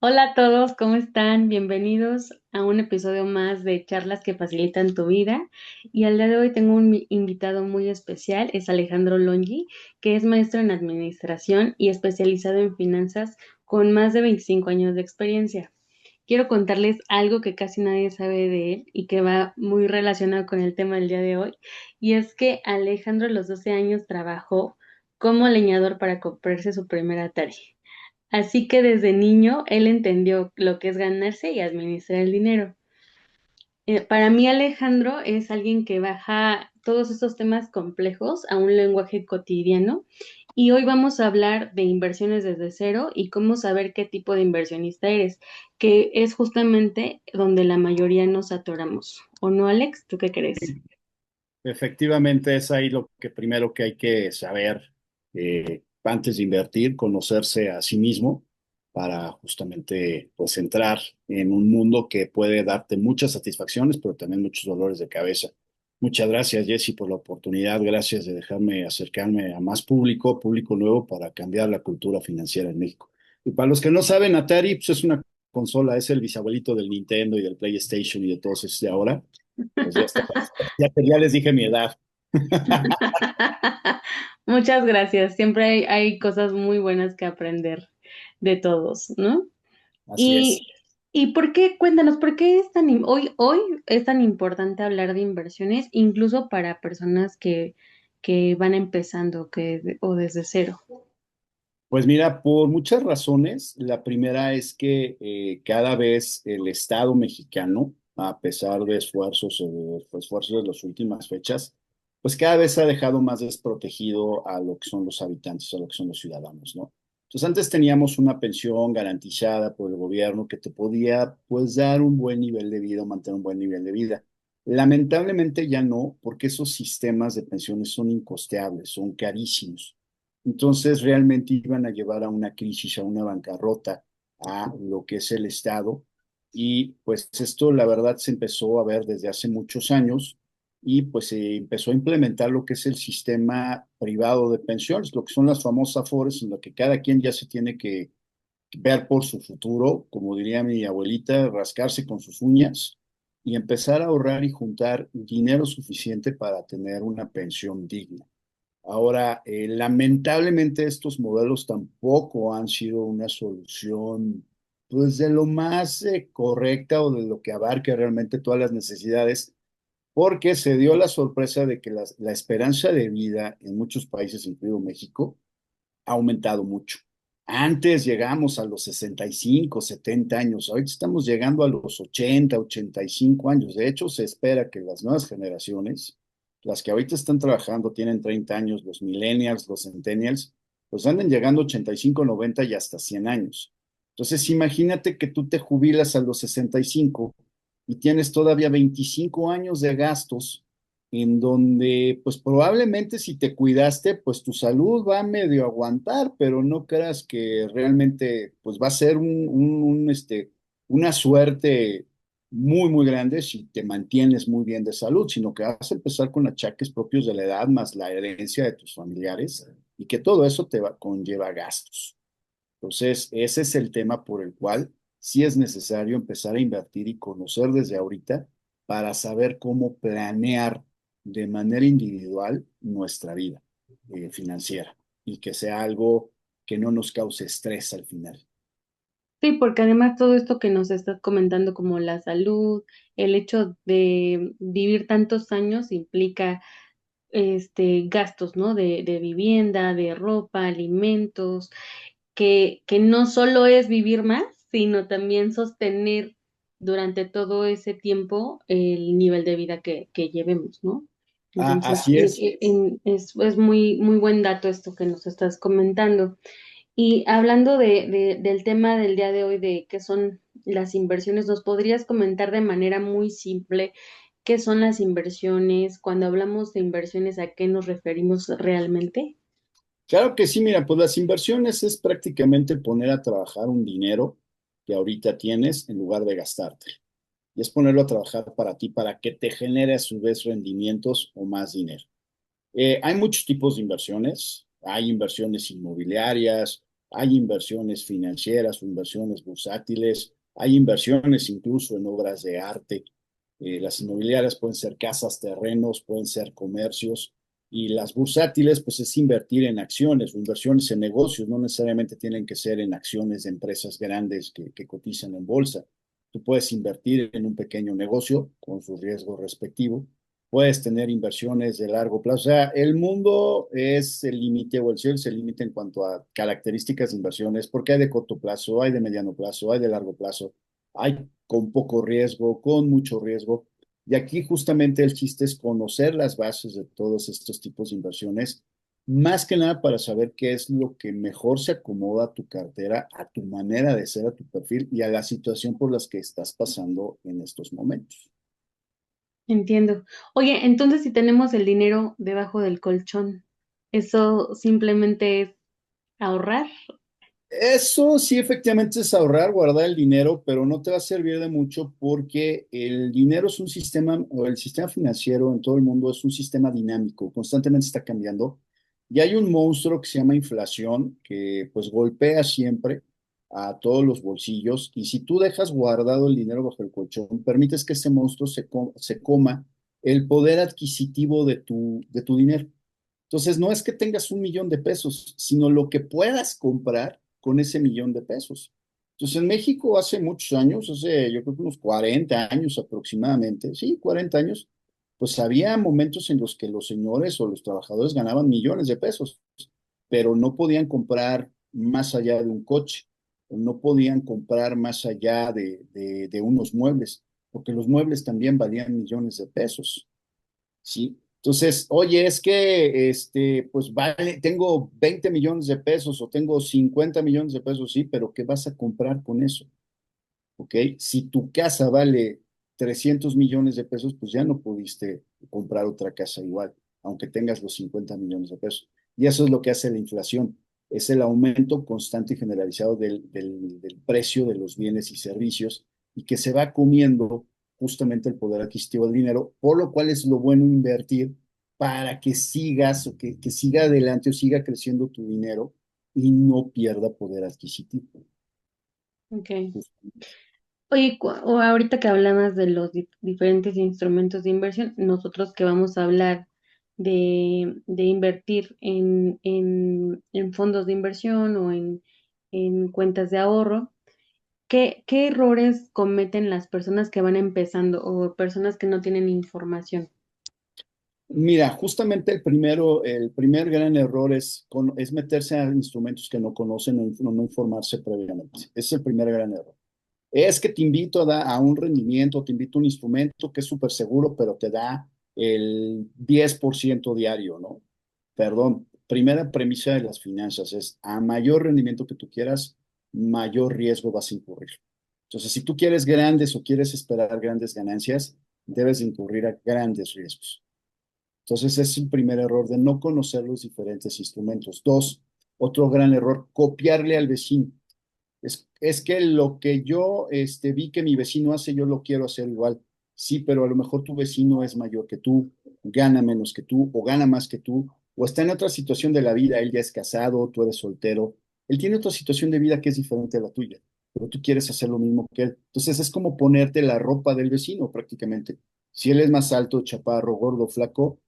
Hola a todos, ¿cómo están? Bienvenidos a un episodio más de Charlas que facilitan tu vida. Y al día de hoy tengo un invitado muy especial, es Alejandro Longi, que es maestro en administración y especializado en finanzas con más de 25 años de experiencia. Quiero contarles algo que casi nadie sabe de él y que va muy relacionado con el tema del día de hoy, y es que Alejandro a los 12 años trabajó como leñador para comprarse su primera Atari. Así que desde niño él entendió lo que es ganarse y administrar el dinero. Para mí Alejandro es alguien que baja todos estos temas complejos a un lenguaje cotidiano, y hoy vamos a hablar de inversiones desde cero y cómo saber qué tipo de inversionista eres, que es justamente donde la mayoría nos atoramos. ¿O no, Alex? ¿Tú qué crees? Efectivamente, es ahí lo que primero que hay que saber antes de invertir, conocerse a sí mismo para justamente pues entrar en un mundo que puede darte muchas satisfacciones, pero también muchos dolores de cabeza. Muchas gracias, Jesse, por la oportunidad. Gracias de dejarme acercarme a más público, público nuevo para cambiar la cultura financiera en México. Y para los que no saben, Atari pues, es una consola, es el bisabuelito del Nintendo y del PlayStation y de todos esos de ahora. Pues ya está. Ya les dije mi edad. Muchas gracias. Siempre hay cosas muy buenas que aprender de todos, ¿no? Así es. Y, y por qué, cuéntanos, ¿por qué es hoy es tan importante hablar de inversiones, incluso para personas que van empezando o desde cero? Pues mira, por muchas razones. La primera es que cada vez el Estado mexicano, a pesar de esfuerzos de las últimas fechas, pues cada vez ha dejado más desprotegido a lo que son los habitantes, a lo que son los ciudadanos, ¿no? Entonces antes teníamos una pensión garantizada por el gobierno que te podía pues dar un buen nivel de vida, mantener un buen nivel de vida. Lamentablemente ya no, porque esos sistemas de pensiones son incosteables, son carísimos. Entonces realmente iban a llevar a una crisis, a una bancarrota, a lo que es el Estado. Y pues esto la verdad se empezó a ver desde hace muchos años y pues se empezó a implementar lo que es el sistema privado de pensiones, lo que son las famosas AFORES, en lo que cada quien ya se tiene que ver por su futuro, como diría mi abuelita, rascarse con sus uñas y empezar a ahorrar y juntar dinero suficiente para tener una pensión digna. Ahora, lamentablemente estos modelos tampoco han sido una solución, pues de lo más correcta o de lo que abarque realmente todas las necesidades, porque se dio la sorpresa de que la esperanza de vida en muchos países, incluido México, ha aumentado mucho. Antes llegamos a los 65, 70 años, ahorita estamos llegando a los 80, 85 años. De hecho, se espera que las nuevas generaciones, las que ahorita están trabajando, tienen 30 años, los millennials, los centennials, pues anden llegando a 85, 90 y hasta 100 años. Entonces, imagínate que tú te jubilas a los 65 y tienes todavía 25 años de gastos en donde pues probablemente si te cuidaste, pues tu salud va a medio aguantar, pero no creas que realmente pues va a ser una suerte muy, muy grande si te mantienes muy bien de salud, sino que vas a empezar con achaques propios de la edad más la herencia de tus familiares y que todo eso conlleva gastos. Entonces, ese es el tema por el cual sí es necesario empezar a invertir y conocer desde ahorita para saber cómo planear de manera individual nuestra vida financiera y que sea algo que no nos cause estrés al final. Sí, porque además todo esto que nos estás comentando, como la salud, el hecho de vivir tantos años implica gastos, ¿no? De vivienda, de ropa, alimentos, que no solo es vivir más, sino también sostener durante todo ese tiempo el nivel de vida que llevemos, ¿no? Ah, Entonces, así es. es muy, muy buen dato esto que nos estás comentando. Y hablando del tema del día de hoy, de qué son las inversiones, ¿nos podrías comentar de manera muy simple qué son las inversiones? Cuando hablamos de inversiones, ¿a qué nos referimos realmente? Claro que sí, mira, pues las inversiones es prácticamente poner a trabajar un dinero que ahorita tienes en lugar de gastarte. Y es ponerlo a trabajar para ti, para que te genere a su vez rendimientos o más dinero. Hay muchos tipos de inversiones. Hay inversiones inmobiliarias, Hay inversiones financieras o inversiones bursátiles, hay inversiones incluso en obras de arte. Las inmobiliarias pueden ser casas, terrenos, pueden ser comercios. Y las bursátiles, pues es invertir en acciones o inversiones en negocios, no necesariamente tienen que ser en acciones de empresas grandes que cotizan en bolsa. Tú puedes invertir en un pequeño negocio con su riesgo respectivo, puedes tener inversiones de largo plazo. O sea, el mundo es el límite o el cielo es el límite en cuanto a características de inversiones, porque hay de corto plazo, hay de mediano plazo, hay de largo plazo, hay con poco riesgo, con mucho riesgo. Y aquí justamente el chiste es conocer las bases de todos estos tipos de inversiones, más que nada para saber qué es lo que mejor se acomoda a tu cartera, a tu manera de ser, a tu perfil y a la situación por las que estás pasando en estos momentos. Entiendo. Oye, entonces si tenemos el dinero debajo del colchón, ¿eso simplemente es ahorrar? Eso sí, efectivamente es ahorrar, guardar el dinero, pero no te va a servir de mucho porque el dinero es un sistema, o el sistema financiero en todo el mundo es un sistema dinámico, constantemente está cambiando. Y hay un monstruo que se llama inflación, que pues golpea siempre a todos los bolsillos. Y si tú dejas guardado el dinero bajo el colchón, permites que ese monstruo se coma el poder adquisitivo de tu dinero. Entonces, no es que tengas 1 millón de pesos, sino lo que puedas comprar con ese 1 millón de pesos. Entonces, en México hace muchos años, hace yo creo que unos 40 años aproximadamente, sí, 40 años, pues había momentos en los que los señores o los trabajadores ganaban millones de pesos, pero no podían comprar más allá de un coche, o no podían comprar más allá de unos muebles, porque los muebles también valían millones de pesos. ¿Sí? Entonces, oye, es que, pues vale, tengo 20 millones de pesos o tengo 50 millones de pesos, sí, pero ¿qué vas a comprar con eso? ¿Ok? Si tu casa vale 300 millones de pesos, pues ya no pudiste comprar otra casa igual, aunque tengas los 50 millones de pesos. Y eso es lo que hace la inflación, es el aumento constante y generalizado del precio de los bienes y servicios y que se va comiendo justamente el poder adquisitivo del dinero, por lo cual es lo bueno invertir para que sigas o que siga adelante o siga creciendo tu dinero y no pierda poder adquisitivo. Ok. Oye, o ahorita que hablabas de los diferentes instrumentos de inversión, nosotros que vamos a hablar de invertir en fondos de inversión o en cuentas de ahorro, ¿qué errores cometen las personas que van empezando o personas que no tienen información? Mira, justamente el primer gran error es meterse a instrumentos que no conocen o no informarse previamente. Ese es el primer gran error. Es que te invito a un rendimiento, te invito a un instrumento que es súper seguro, pero te da el 10% diario, ¿no? Perdón, primera premisa de las finanzas es a mayor rendimiento que tú quieras, mayor riesgo vas a incurrir. Entonces, si tú quieres grandes o quieres esperar grandes ganancias, debes incurrir a grandes riesgos. Entonces, es el primer error de no conocer los diferentes instrumentos. Dos, otro gran error, copiarle al vecino. Es que lo que yo vi que mi vecino hace, yo lo quiero hacer igual. Sí, pero a lo mejor tu vecino es mayor que tú, gana menos que tú, o gana más que tú, o está en otra situación de la vida. Él ya es casado, tú eres soltero. Él tiene otra situación de vida que es diferente a la tuya, pero tú quieres hacer lo mismo que él. Entonces es como ponerte la ropa del vecino prácticamente. Si él es más alto, chaparro, gordo, flaco,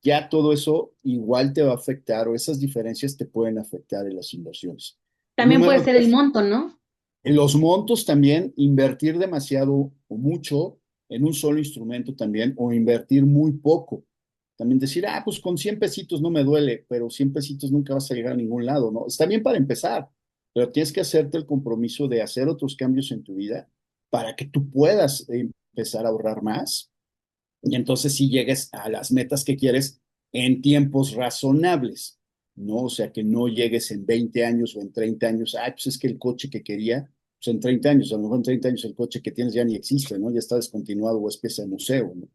ya todo eso igual te va a afectar o esas diferencias te pueden afectar en las inversiones. Y También puede número ser el tres, monto, ¿no? en los montos también, invertir demasiado o mucho en un solo instrumento también, o invertir muy poco. También decir, pues con 100 pesitos no me duele, pero 100 pesitos nunca vas a llegar a ningún lado, ¿no? Está bien para empezar, pero tienes que hacerte el compromiso de hacer otros cambios en tu vida para que tú puedas empezar a ahorrar más y entonces sí llegues a las metas que quieres en tiempos razonables, ¿no? O sea, que no llegues en 20 años o en 30 años, pues es que el coche que quería, pues en 30 años, a lo mejor en 30 años el coche que tienes ya ni existe, ¿no? Ya está descontinuado o es pieza de museo, ¿no?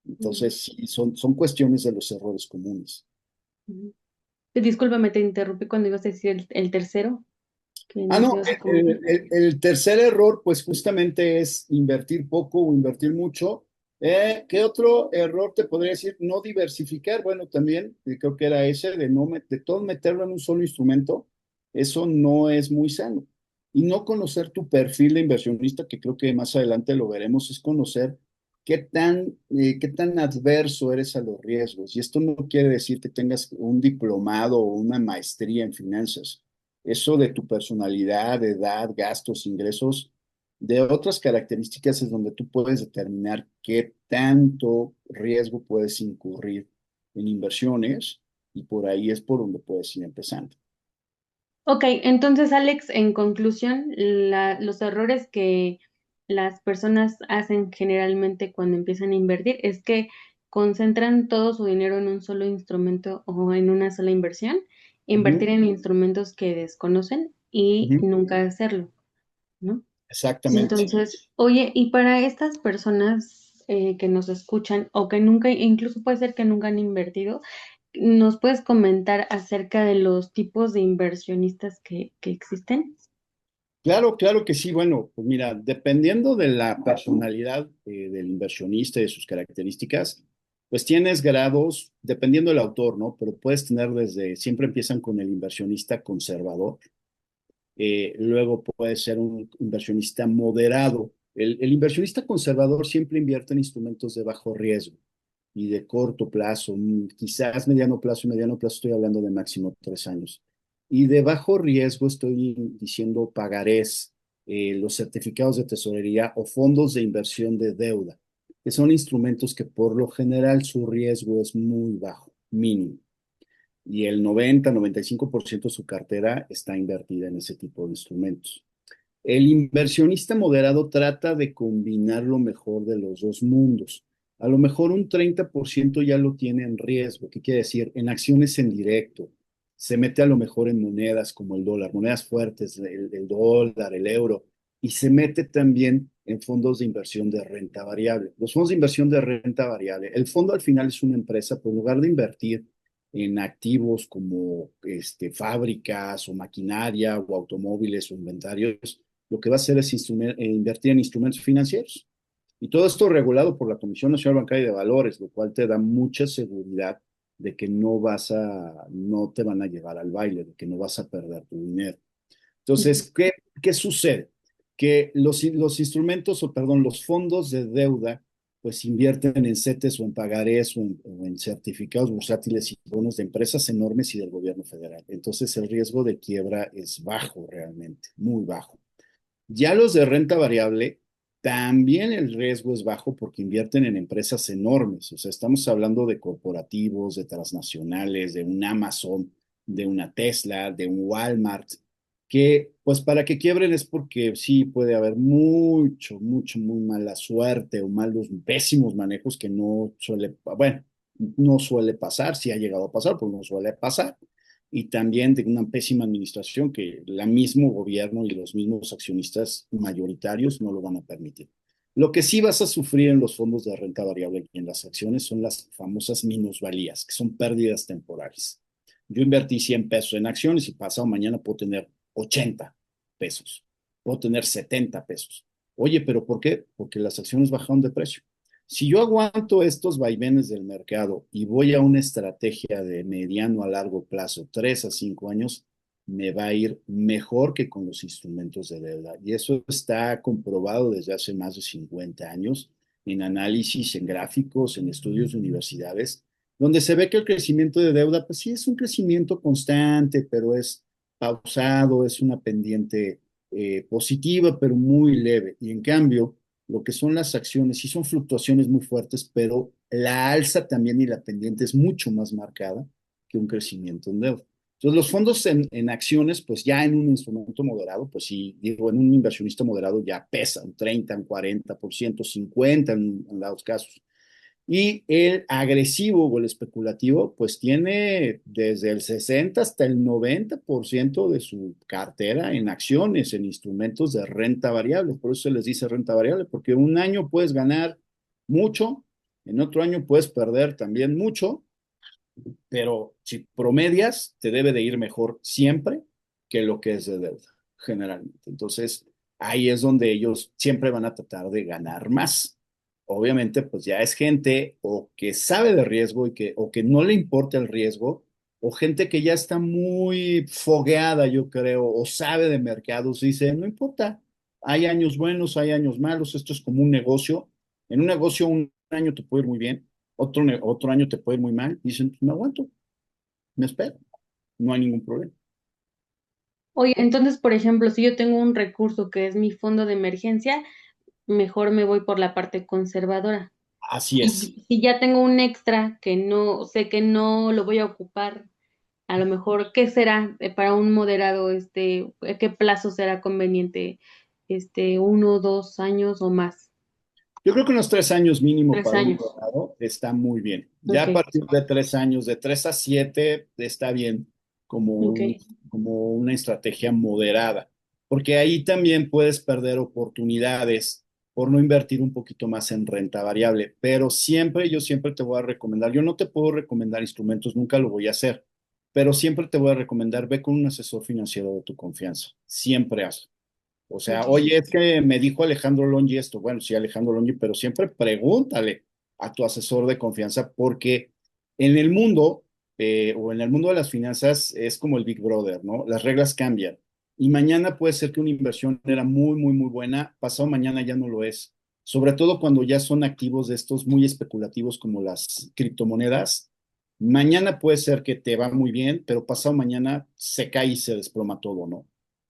Ujú, Entonces, sí, son cuestiones de los errores comunes. ujú. Discúlpame, te interrumpí cuando ibas a decir el tercero, que nos No, ibas a comentar. el tercer error, pues justamente es invertir poco o invertir mucho. ¿Qué otro error te podría decir? No diversificar. Bueno, también creo que era ese de no de todo meterlo en un solo instrumento. Eso no es muy sano. Y no conocer tu perfil de inversionista, que creo que más adelante lo veremos, es conocer qué tan adverso eres a los riesgos. Y esto no quiere decir que tengas un diplomado o una maestría en finanzas. Eso de tu personalidad, edad, gastos, ingresos, de otras características es donde tú puedes determinar qué tanto riesgo puedes incurrir en inversiones y por ahí es por donde puedes ir empezando. Ok, entonces Alex, en conclusión, los errores que las personas hacen generalmente cuando empiezan a invertir es que concentran todo su dinero en un solo instrumento o en una sola inversión, invertir Ujú, en instrumentos que desconocen y ujú, nunca hacerlo, ¿no? exactamente. Entonces, oye, y para estas personas que nos escuchan o que nunca, incluso puede ser que nunca han invertido, ¿nos puedes comentar acerca de los tipos de inversionistas que existen? Claro, claro que sí. Bueno, pues mira, dependiendo de la personalidad del inversionista y de sus características, pues tienes grados, dependiendo del autor, ¿no? Pero puedes tener desde, siempre empiezan con el inversionista conservador, luego puede ser un inversionista moderado. El inversionista conservador siempre invierte en instrumentos de bajo riesgo y de corto plazo, quizás mediano plazo estoy hablando de máximo 3 años. Y de bajo riesgo estoy diciendo pagarés, los certificados de tesorería o fondos de inversión de deuda, que son instrumentos que por lo general su riesgo es muy bajo, mínimo. Y el 90-95% de su cartera está invertida en ese tipo de instrumentos. El inversionista moderado trata de combinar lo mejor de los dos mundos. A lo mejor un 30% ya lo tiene en riesgo. ¿Qué quiere decir? En acciones en directo. Se mete a lo mejor en monedas como el dólar, monedas fuertes, el dólar, el euro, y se mete también en fondos de inversión de renta variable. Los fondos de inversión de renta variable, el fondo al final es una empresa, por lugar de invertir en activos como fábricas o maquinaria o automóviles o inventarios, lo que va a hacer es invertir en instrumentos financieros. Y todo esto regulado por la Comisión Nacional Bancaria de Valores, lo cual te da mucha seguridad de que no te van a llevar al baile, de que no vas a perder tu dinero. Ujú. Entonces, ¿qué sucede? Que los instrumentos, o perdón, los fondos de deuda, pues invierten en CETES o en pagarés o en certificados bursátiles y bonos de empresas enormes y del gobierno federal. Entonces, el riesgo de quiebra es bajo realmente, muy bajo. Ya los de renta variable, también el riesgo es bajo porque invierten en empresas enormes. O sea, estamos hablando de corporativos, de transnacionales, de un Amazon, de una Tesla, de un Walmart, que pues para que quiebren es porque sí puede haber muy mala suerte o malos, pésimos manejos que no suele, bueno, no suele pasar, sí ha llegado a pasar, pero no suele pasar y también de una pésima administración que el mismo gobierno y los mismos accionistas mayoritarios no lo van a permitir. Lo que sí vas a sufrir en los fondos de renta variable y en las acciones son las famosas minusvalías, que son pérdidas temporales. Yo invertí 100 pesos en acciones y pasado mañana puedo tener 80 pesos, puedo tener 70 pesos. Oye, ¿pero por qué? Porque las acciones bajaron de precio. Si yo aguanto estos vaivenes del mercado y voy a una estrategia de mediano a largo plazo, 3 a 5 años, me va a ir mejor que con los instrumentos de deuda. Y eso está comprobado desde hace más de 50 años en análisis, en gráficos, en estudios de universidades, donde se ve que el crecimiento de deuda, pues sí es un crecimiento constante, pero es pausado, es una pendiente positiva, pero muy leve. Y en cambio, lo que son las acciones, sí son fluctuaciones muy fuertes, pero la alza también y la pendiente es mucho más marcada que un crecimiento en deuda. Entonces, los fondos en acciones, pues ya en un instrumento moderado, pues sí, digo, en un inversionista moderado ya pesa un 30, un 40%, 50% en dados casos. Y el agresivo o el especulativo, pues tiene desde el 60 hasta el 90% de su cartera en acciones, en instrumentos de renta variable. Por eso se les dice renta variable, porque un año puedes ganar mucho, en otro año puedes perder también mucho, pero si promedias, te debe de ir mejor siempre que lo que es de deuda, generalmente. Entonces, ahí es donde ellos siempre van a tratar de ganar más. Obviamente, pues ya es gente o que sabe de riesgo o que no le importa el riesgo o gente que ya está muy fogueada, yo creo, o sabe de mercados, dice, no importa, hay años buenos, hay años malos, esto es como un negocio. En un negocio un año te puede ir muy bien, otro año te puede ir muy mal, dicen, pues me aguanto, me espero, no hay ningún problema. Oye, entonces, por ejemplo, si yo tengo un recurso que es mi fondo de emergencia, mejor me voy por la parte conservadora. Así es. Y si ya tengo un extra que no sé que no lo voy a ocupar, a lo mejor, ¿qué será para un moderado, qué plazo será conveniente? 1, 2 años o más. Yo creo que unos 3 años mínimo Tres para un años. abogado está muy bien. Ya Ok, a partir de 3 años, de 3 a 7, está bien como ok. como una estrategia moderada, porque ahí también puedes perder oportunidades por no invertir un poquito más en renta variable. Pero siempre, yo siempre te voy a recomendar, yo no te puedo recomendar instrumentos, nunca lo voy a hacer, pero siempre te voy a recomendar, ve con un asesor financiero de tu confianza. Siempre hazlo. O sea, Ok. oye, es que me dijo Alejandro Longi esto. Bueno, sí, Alejandro Longi, pero siempre pregúntale a tu asesor de confianza porque en el mundo o en el mundo de las finanzas es como el Big Brother, ¿no? Las reglas cambian. Y mañana puede ser que una inversión era muy, muy, muy buena, pasado mañana ya no lo es. Sobre todo cuando ya son activos de estos muy especulativos como las criptomonedas. Mañana puede ser que te va muy bien, pero pasado mañana se cae y se desploma todo, ¿no?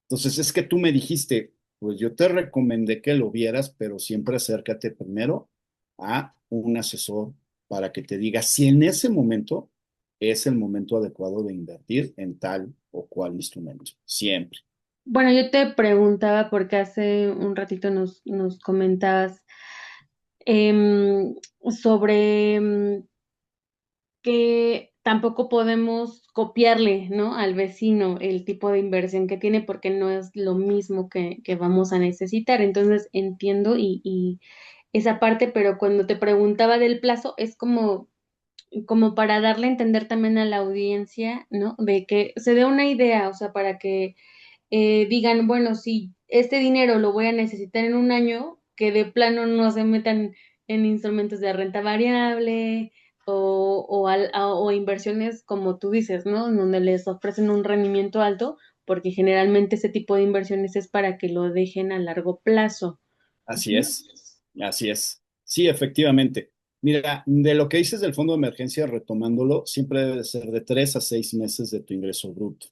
Entonces es que tú me dijiste, pues yo te recomendé que lo vieras, pero siempre acércate primero a un asesor para que te diga si en ese momento es el momento adecuado de invertir en tal o cual instrumento. Siempre. Bueno, yo te preguntaba porque hace un ratito nos comentabas em, sobre que tampoco podemos copiarle, ¿no? Al vecino el tipo de inversión que tiene porque no es lo mismo que vamos a necesitar. Entonces entiendo y esa parte, pero cuando te preguntaba del plazo es como para darle a entender también a la audiencia, ¿no? De que se dé una idea, o sea, para que digan, bueno, si este dinero lo voy a necesitar en un año, que de plano no se metan en instrumentos de renta variable o inversiones como tú dices, ¿no? En donde les ofrecen un rendimiento alto, porque generalmente ese tipo de inversiones es para que lo dejen a largo plazo. Así Ujú. es, así es. Sí, efectivamente. Mira, de lo que dices del fondo de emergencia, retomándolo, siempre debe de ser de 3 a 6 meses de tu ingreso bruto.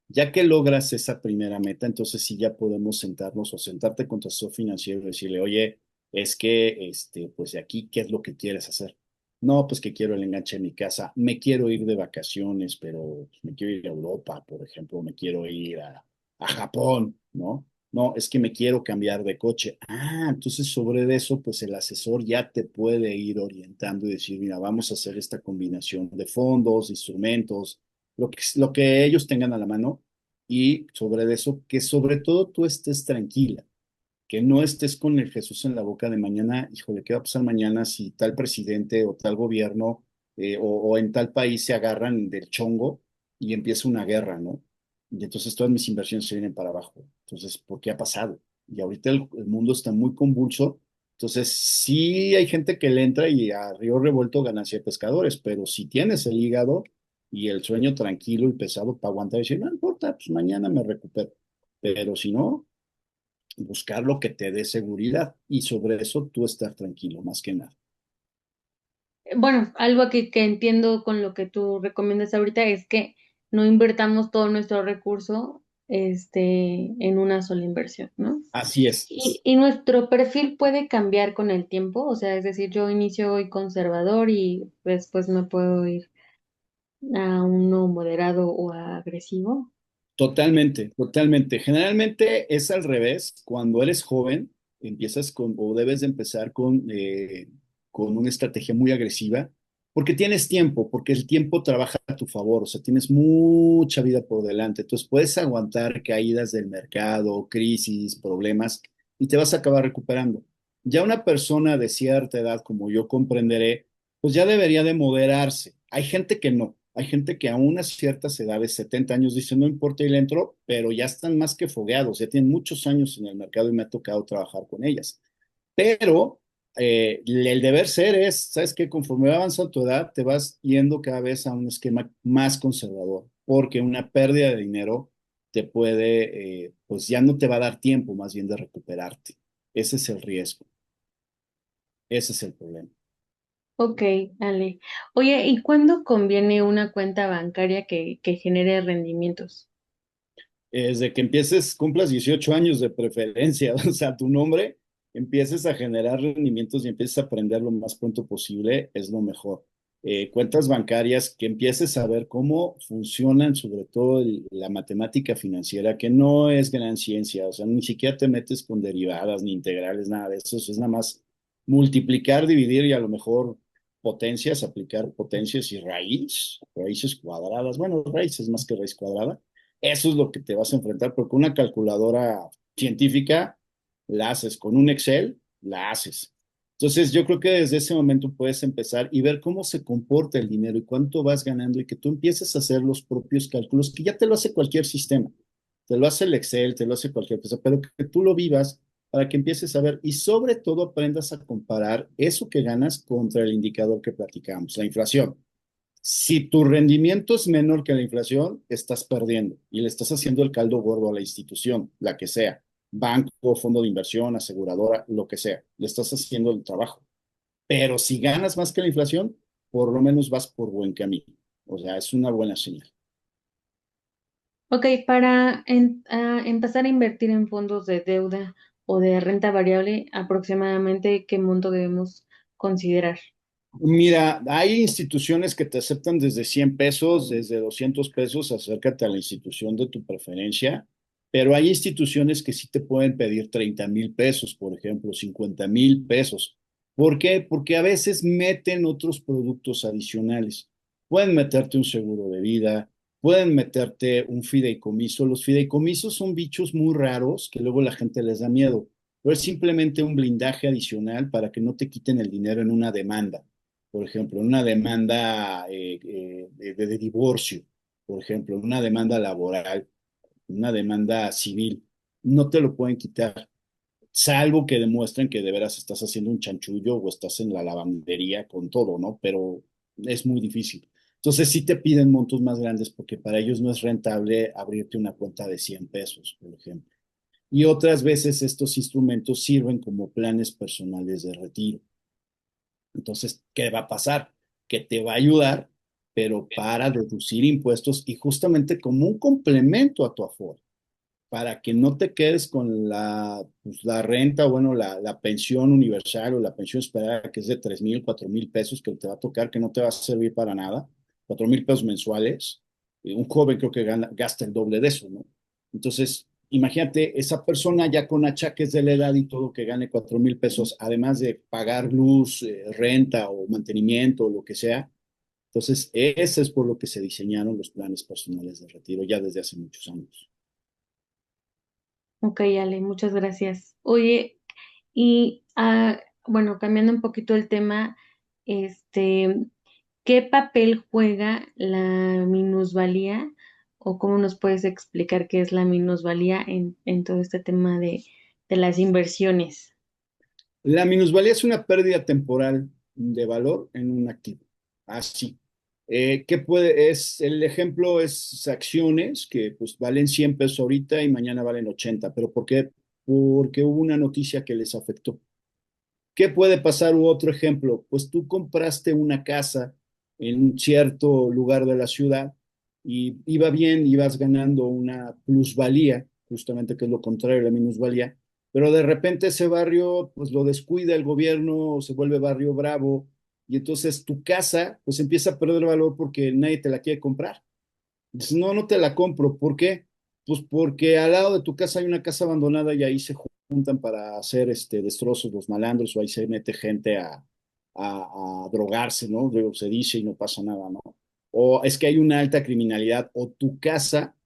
Ya que logras esa primera meta, entonces sí ya podemos sentarnos o sentarte con tu asesor financiero y decirle, oye, es que, pues de aquí, ¿qué es lo que quieres hacer? No, pues que quiero el enganche en mi casa, me quiero ir de vacaciones, pero me quiero ir a Europa, por ejemplo, me quiero ir a Japón, ¿no? No, es que me quiero cambiar de coche. Ah, entonces sobre eso, pues el asesor ya te puede ir orientando y decir, mira, vamos a hacer esta combinación de fondos, instrumentos, lo que ellos tengan a la mano y sobre eso, que sobre todo tú estés tranquila, que no estés con el Jesús en la boca de mañana, híjole, ¿qué va a pasar mañana si tal presidente o tal gobierno o en tal país se agarran del chongo y empieza una guerra, ¿no? Y entonces todas mis inversiones se vienen para abajo. Entonces, ¿por qué ha pasado? Y ahorita el mundo está muy convulso. Entonces, sí hay gente que le entra y a río revuelto ganancia de pescadores, pero si tienes el hígado y el sueño tranquilo y pesado para aguantar y decir, no importa, pues mañana me recupero. Pero si no, buscar lo que te dé seguridad y sobre eso tú estar tranquilo, más que nada. Bueno, algo que entiendo con lo que tú recomiendas ahorita es que no invertamos todo nuestro recurso en una sola inversión, ¿no? Así es, Y nuestro perfil puede cambiar con el tiempo, o sea, es decir, yo inicio hoy conservador y después me puedo ir a uno moderado o agresivo. totalmente, totalmente. Generalmente es al revés. Cuando eres joven, empiezas con, o debes de empezar con una estrategia muy agresiva, porque tienes tiempo, porque el tiempo trabaja a tu favor, o sea, tienes mucha vida por delante. Entonces puedes aguantar caídas del mercado, crisis, problemas, y te vas a acabar recuperando. Ya una persona de cierta edad, como yo comprenderé, pues ya debería de moderarse. Hay gente que no. Hay gente que a unas ciertas edades, 70 años, dice, no importa y le entro, pero ya están más que fogueados, ya tienen muchos años en el mercado y me ha tocado trabajar con ellas. Pero el deber ser es, ¿sabes qué? Conforme va avanzando tu edad, te vas yendo cada vez a un esquema más conservador, porque una pérdida de dinero te puede, pues ya no te va a dar tiempo más bien de recuperarte. Ese es el riesgo, ese es el problema. Ok, Ale. Oye, ¿y cuándo conviene una cuenta bancaria que genere rendimientos? Desde que empieces, cumplas 18 años de preferencia, o sea, tu nombre, empieces a generar rendimientos y empieces a aprender lo más pronto posible, es lo mejor. Cuentas bancarias, que empieces a ver cómo funcionan, sobre todo la matemática financiera, que no es gran ciencia, o sea, ni siquiera te metes con derivadas ni integrales, nada de eso, es nada más multiplicar, dividir y a lo mejor potencias, aplicar potencias y raíces cuadradas, bueno, raíces más que raíz cuadrada. Eso es lo que te vas a enfrentar, porque una calculadora científica la haces, con un Excel la haces. Entonces, yo creo que desde ese momento puedes empezar y ver cómo se comporta el dinero y cuánto vas ganando y que tú empieces a hacer los propios cálculos, que ya te lo hace cualquier sistema. Te lo hace el Excel, te lo hace cualquier cosa, pero que tú lo vivas para que empieces a ver y sobre todo aprendas a comparar eso que ganas contra el indicador que platicamos, la inflación. Si tu rendimiento es menor que la inflación, estás perdiendo y le estás haciendo el caldo gordo a la institución, la que sea, banco, fondo de inversión, aseguradora, lo que sea, le estás haciendo el trabajo. Pero si ganas más que la inflación, por lo menos vas por buen camino. O sea, es una buena señal. Ok, para empezar a invertir en fondos de deuda o de renta variable, aproximadamente qué monto debemos considerar. Mira, hay instituciones que te aceptan desde 100 pesos, desde 200 pesos, acércate a la institución de tu preferencia, pero hay instituciones que sí te pueden pedir 30,000 pesos, por ejemplo, 50,000 pesos. ¿Por qué? Porque a veces meten otros productos adicionales. Pueden meterte un seguro de vida, pueden meterte un fideicomiso. Los fideicomisos son bichos muy raros que luego la gente les da miedo, pero es simplemente un blindaje adicional para que no te quiten el dinero en una demanda, por ejemplo, en una demanda de divorcio, por ejemplo, en una demanda laboral, una demanda civil, no te lo pueden quitar, salvo que demuestren que de veras estás haciendo un chanchullo o estás en la lavandería con todo, ¿no? Pero es muy difícil. Entonces sí te piden montos más grandes porque para ellos no es rentable abrirte una cuenta de 100 pesos, por ejemplo. Y otras veces estos instrumentos sirven como planes personales de retiro. Entonces, ¿qué va a pasar? Que te va a ayudar, pero para deducir impuestos y justamente como un complemento a tu Afore, para que no te quedes con pues, la renta, bueno, la pensión universal o la pensión esperada, que es de 3,000, 4,000 pesos, que te va a tocar, que no te va a servir para nada, 4,000 pesos mensuales. Un joven creo que gasta el doble de eso, ¿no? Entonces, imagínate, esa persona ya con achaques de la edad y todo, que gane 4,000 pesos, además de pagar luz, renta o mantenimiento o lo que sea. Entonces, ese es por lo que se diseñaron los planes personales de retiro ya desde hace muchos años. Ok, Ale, muchas gracias. Oye, y bueno, cambiando un poquito el tema, este, ¿qué papel juega la minusvalía o cómo nos puedes explicar qué es la minusvalía en todo este tema de las inversiones? La minusvalía es una pérdida temporal de valor en un activo. Así. ¿Qué puede? El ejemplo es acciones que pues valen 100 pesos ahorita y mañana valen 80. ¿Pero por qué? Porque hubo una noticia que les afectó. ¿Qué puede pasar? U otro ejemplo, pues tú compraste una casa en un cierto lugar de la ciudad y iba bien, ibas ganando una plusvalía, justamente que es lo contrario de la minusvalía, pero de repente ese barrio pues lo descuida el gobierno, se vuelve barrio bravo y entonces tu casa pues empieza a perder valor porque nadie te la quiere comprar. Dices, no, no te la compro. ¿Por qué? Pues porque al lado de tu casa hay una casa abandonada y ahí se juntan para hacer destrozos los malandros o ahí se mete gente a drogarse, ¿no? Luego se dice y no pasa nada, ¿no? O es que hay una alta criminalidad o tu casa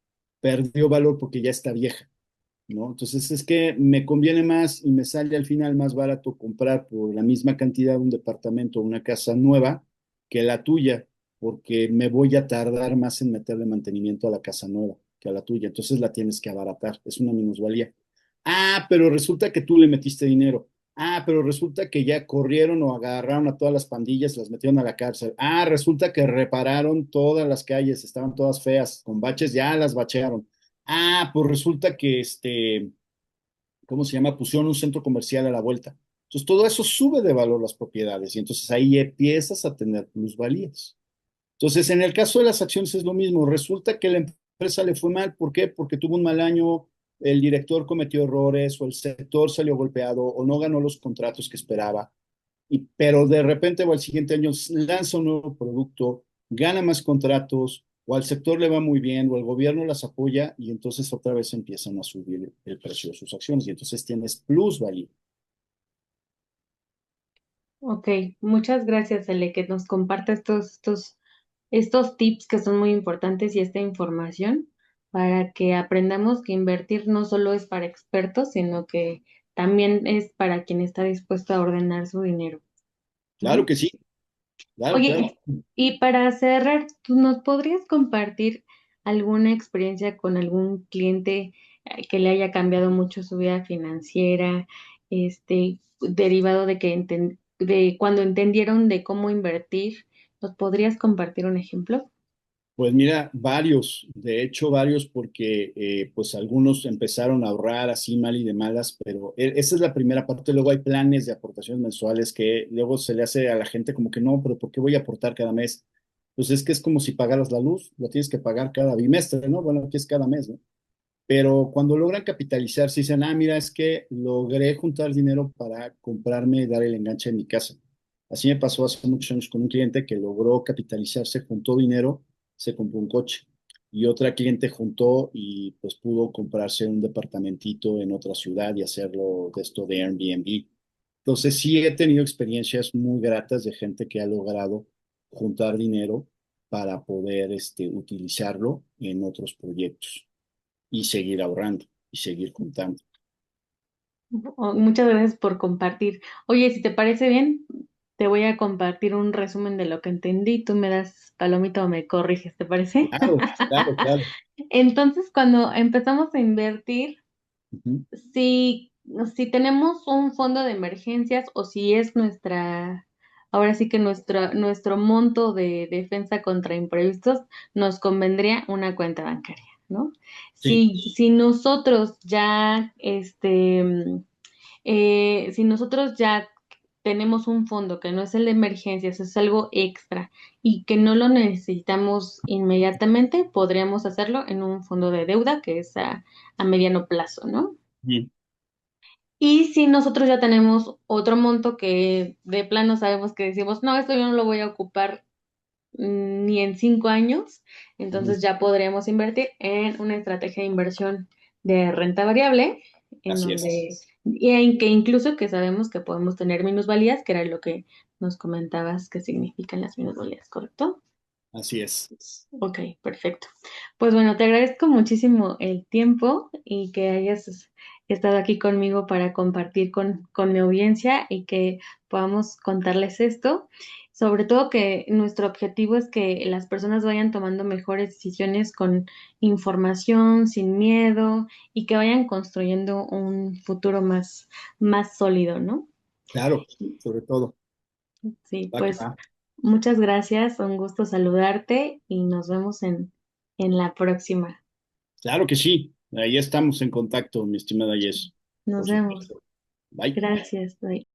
perdió valor porque ya está vieja, ¿no? Entonces es que me conviene más y me sale al final más barato comprar por la misma cantidad un departamento o una casa nueva que la tuya, porque me voy a tardar más en meterle mantenimiento a la casa nueva que a la tuya. Entonces la tienes que abaratar, es una minusvalía. Ah, pero resulta que tú le metiste dinero. Ah, pero resulta que ya corrieron o agarraron a todas las pandillas, las metieron a la cárcel. Ah, resulta que repararon todas las calles, estaban todas feas, con baches, ya las bachearon. Ah, pues resulta que ¿cómo se llama? Pusieron un centro comercial a la vuelta. Entonces todo eso sube de valor las propiedades y entonces ahí empiezas a tener plusvalías. Entonces, en el caso de las acciones es lo mismo. Resulta que la empresa le fue mal. ¿Por qué? Porque tuvo un mal año, el director cometió errores o el sector salió golpeado o no ganó los contratos que esperaba. Pero de repente o al siguiente año lanza un nuevo producto, gana más contratos o al sector le va muy bien o el gobierno las apoya y entonces otra vez empiezan a subir el precio de sus acciones y entonces tienes plusvalía. Ok, muchas gracias, Ale, que nos comparte estos tips que son muy importantes y esta información para que aprendamos que invertir no solo es para expertos, sino que también es para quien está dispuesto a ordenar su dinero, Claro ¿no? que sí, claro, claro. Oye, y para cerrar, ¿tú nos podrías compartir alguna experiencia con algún cliente que le haya cambiado mucho su vida financiera, derivado de de cuando entendieron de cómo invertir? ¿Nos podrías compartir un ejemplo? Pues mira, varios, de hecho varios, porque pues algunos empezaron a ahorrar así mal y de malas, pero esa es la primera parte. Luego hay planes de aportaciones mensuales que luego se le hace a la gente como que no, pero ¿por qué voy a aportar cada mes? Pues es que es como si pagaras la luz, la tienes que pagar cada bimestre, ¿no? Bueno, aquí es cada mes, ¿no? Pero cuando logran capitalizarse, dicen, ah, mira, es que logré juntar dinero para comprarme y dar el enganche en mi casa. Así me pasó hace muchos años con un cliente que logró capitalizarse, juntó dinero, se compró un coche. Y otra cliente juntó y pues pudo comprarse un departamentito en otra ciudad y hacerlo de esto de Airbnb. Entonces sí he tenido experiencias muy gratas de gente que ha logrado juntar dinero para poder utilizarlo en otros proyectos y seguir ahorrando y seguir juntando. Muchas gracias por compartir. Oye, si te parece bien, te voy a compartir un resumen de lo que entendí. Tú me das palomita o me corriges, ¿te parece? Claro, claro, claro. Entonces, cuando empezamos a invertir, Ujú. si, si tenemos un fondo de emergencias o si es ahora sí que nuestro monto de defensa contra imprevistos, nos convendría una cuenta bancaria, ¿no? Sí, Si nosotros ya, si nosotros ya tenemos un fondo que no es el de emergencias, es algo extra y que no lo necesitamos inmediatamente, podríamos hacerlo en un fondo de deuda que es a mediano plazo, ¿no? sí, Y si nosotros ya tenemos otro monto que de plano sabemos que decimos, no, esto yo no lo voy a ocupar ni en 5 años, ujú. entonces ya podríamos invertir en una estrategia de inversión de renta variable, en Así es, donde, y en que incluso que sabemos que podemos tener minusvalías, que era lo que nos comentabas que significan las minusvalías, ¿correcto? así es. Ok, perfecto. Pues bueno, te agradezco muchísimo el tiempo y que hayas estado aquí conmigo para compartir con mi audiencia y que podamos contarles esto. Sobre todo que nuestro objetivo es que las personas vayan tomando mejores decisiones con información, sin miedo y que vayan construyendo un futuro más sólido, ¿no? Claro, sobre todo. Sí, Va que pues va. muchas gracias, un gusto saludarte y nos vemos en la próxima. Claro que sí. Ahí estamos en contacto, mi estimada Jess. Nos Por vemos. supuesto. Bye. Gracias. Bye.